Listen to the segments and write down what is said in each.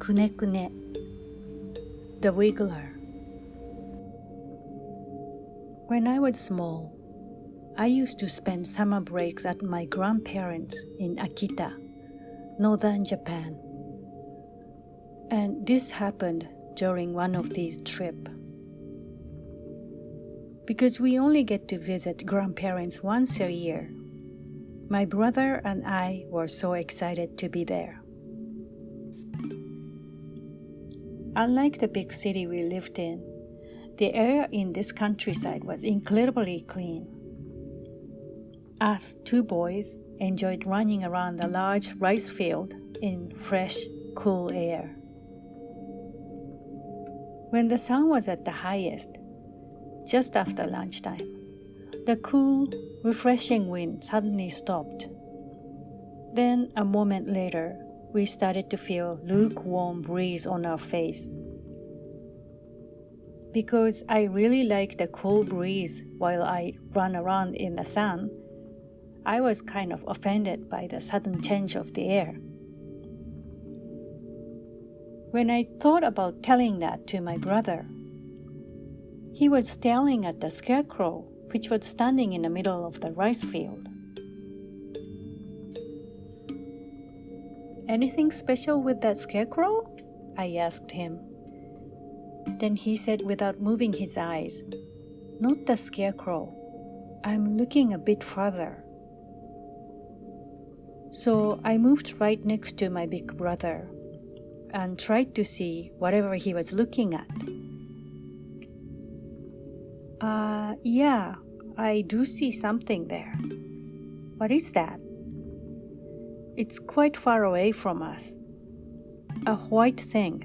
Kune Kune, the Wiggler. When I was small, I used to spend summer breaks at my grandparents in Akita, northern Japan. And this happened during one of these trips. Because we only get to visit grandparents once a year, my brother and I were so excited to be there. Unlike the big city we lived in, the air in this countryside was incredibly clean. Us two boys enjoyed running around the large rice field in fresh, cool air. When the sun was at the highest, just after lunchtime, the cool, refreshing wind suddenly stopped. Then, a moment later, we started to feel lukewarm breeze on our face. Because I really like the cool breeze while I run around in the sun, I was kind of offended by the sudden change of the air. When I thought about telling that to my brother, he was staring at the scarecrow which was standing in the middle of the rice field. "Anything special with that scarecrow?" I asked him. Then he said without moving his eyes, "Not the scarecrow. I'm looking a bit further." So I moved right next to my big brother and tried to see whatever he was looking at. Yeah, I do see something there." "What is that?" "It's quite far away from us. A white thing.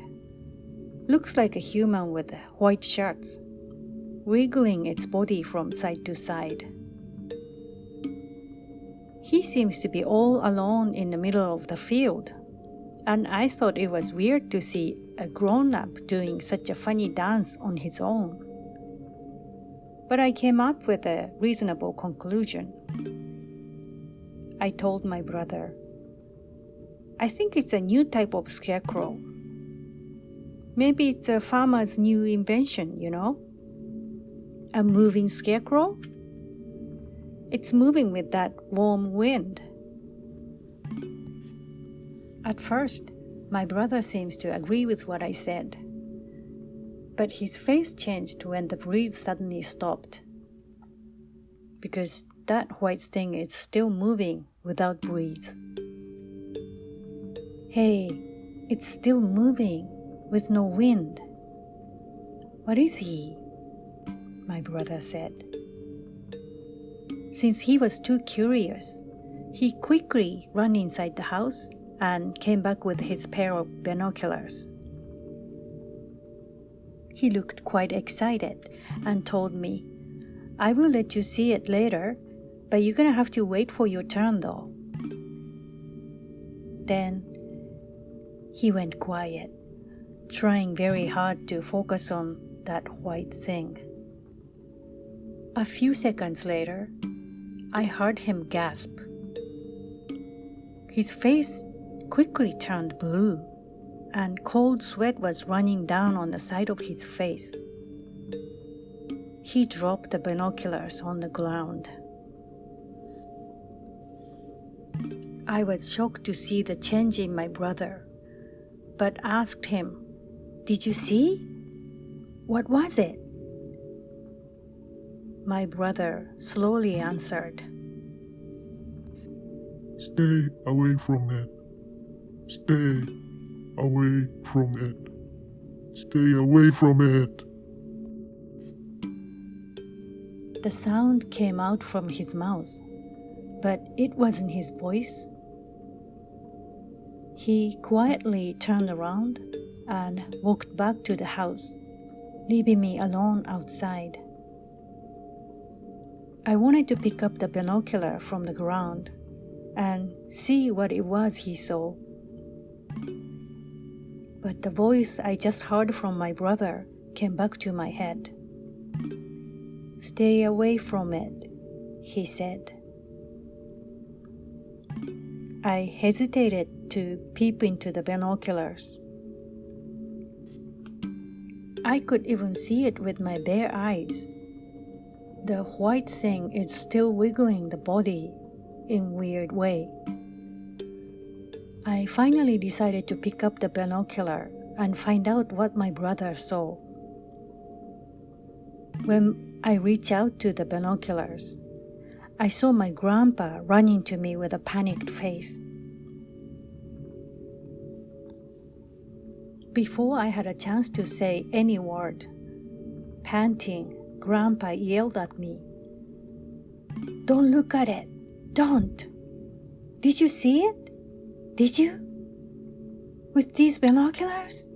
Looks like a human with white shirts, wiggling its body from side to side. He seems to be all alone in the middle of the field, and I thought it was weird to see a grown-up doing such a funny dance on his own. But I came up with a reasonable conclusion. I told my brother, "I think it's a new type of scarecrow. Maybe it's a farmer's new invention, you know? A moving scarecrow? It's moving with that warm wind." At first, my brother seems to agree with what I said. But his face changed when the breeze suddenly stopped. Because that white thing is still moving without breeze. "Hey, it's still moving with no wind. What is he?" my brother said. Since he was too curious, he quickly ran inside the house and came back with his pair of binoculars. He looked quite excited and told me, "I will let you see it later, but you're gonna have to wait for your turn though." Then he went quiet, trying very hard to focus on that white thing. A few seconds later, I heard him gasp. His face quickly turned blue, and cold sweat was running down on the side of his face. He dropped the binoculars on the ground. I was shocked to see the change in my brother, but asked him, "Did you see? What was it?" My brother slowly answered, "Stay away from it. Stay away from it. Stay away from it." The sound came out from his mouth, but it wasn't his voice. He quietly turned around and walked back to the house, leaving me alone outside. I wanted to pick up the binocular from the ground and see what it was he saw. But the voice I just heard from my brother came back to my head. "Stay away from it," he said. I hesitated to peep into the binoculars, I could even see it with my bare eyes. The white thing is still wiggling the body in a weird way. I finally decided to pick up the binocular and find out what my brother saw. When I reached out to the binoculars, I saw my grandpa running to me with a panicked face. Before I had a chance to say any word, panting, Grandpa yelled at me. "Don't look at it! Don't! Did you see it? Did you? With these binoculars?"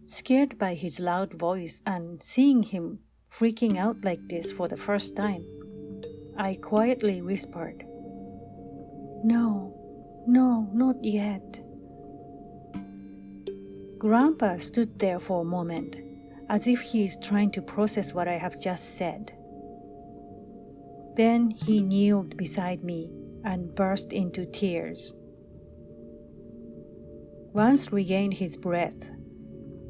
Scared by his loud voice and seeing him freaking out like this for the first time, I quietly whispered, No, not yet." Grandpa stood there for a moment, as if he is trying to process what I have just said. Then he kneeled beside me and burst into tears. Once regained his breath,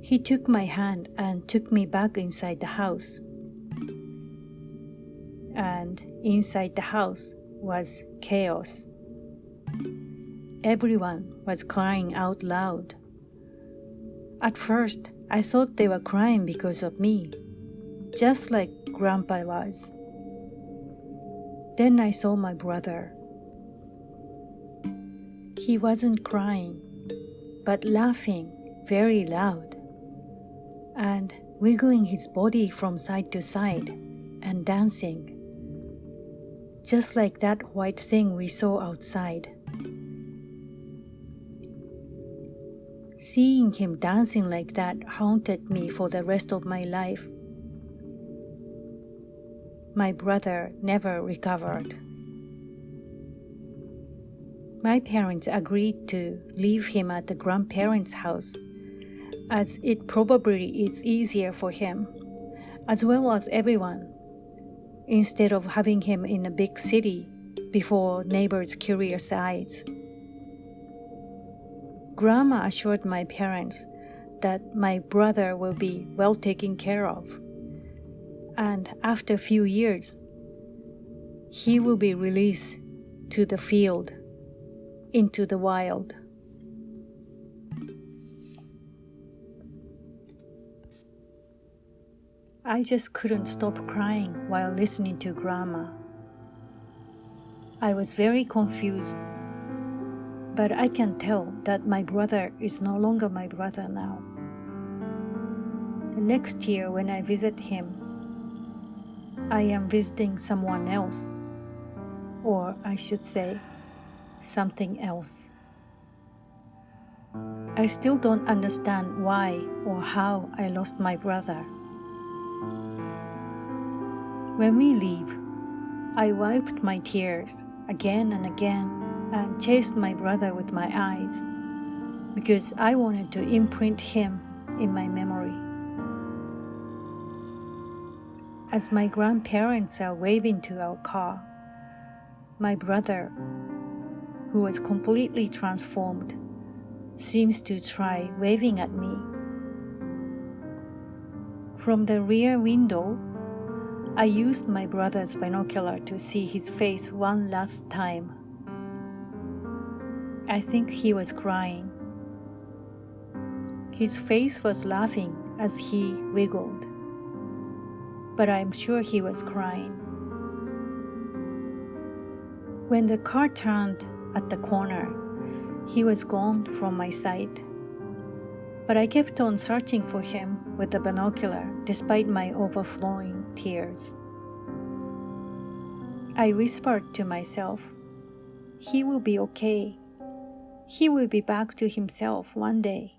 he took my hand and took me back inside the house. And inside the house was chaos. Everyone was crying out loud. At first, I thought they were crying because of me, just like Grandpa was. Then I saw my brother. He wasn't crying, but laughing very loud, and wiggling his body from side to side and dancing, just like that white thing we saw outside. Seeing him dancing like that haunted me for the rest of my life. My brother never recovered. My parents agreed to leave him at the grandparents' house, as it probably is easier for him, as well as everyone, instead of having him in a big city before neighbors' curious eyes. Grandma assured my parents that my brother will be well taken care of, and after a few years, he will be released to the field, into the wild. I just couldn't stop crying while listening to Grandma. I was very confused, but I can tell that my brother is no longer my brother now. The next year when I visit him, I am visiting someone else, or I should say, something else. I still don't understand why or how I lost my brother. When we leave, I wiped my tears again and again and chased my brother with my eyes because I wanted to imprint him in my memory. As my grandparents are waving to our car, my brother, who was completely transformed, seems to try waving at me. From the rear window, I used my brother's binocular to see his face one last time. I think he was crying. His face was laughing as he wiggled, but I'm sure he was crying. When the car turned at the corner, he was gone from my sight, but I kept on searching for him with the binocular despite my overflowing tears. I whispered to myself, "He will be okay. He will be back to himself one day."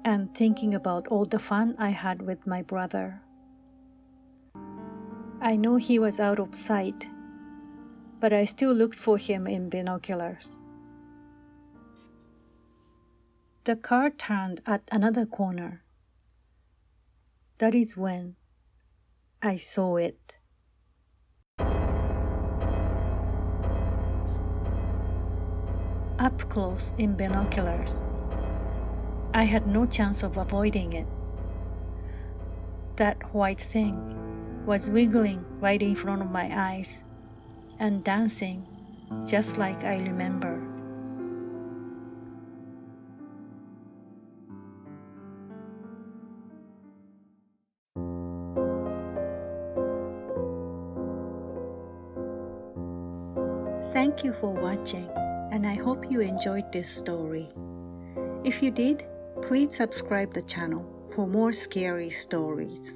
And thinking about all the fun I had with my brother. I know he was out of sight, but I still looked for him in binoculars. The car turned at another corner. That is when I saw it. Up close in binoculars, I had no chance of avoiding it. That white thing was wiggling right in front of my eyes and dancing just like I remember. Thank you for watching, and I hope you enjoyed this story. If you did, please subscribe the channel for more scary stories.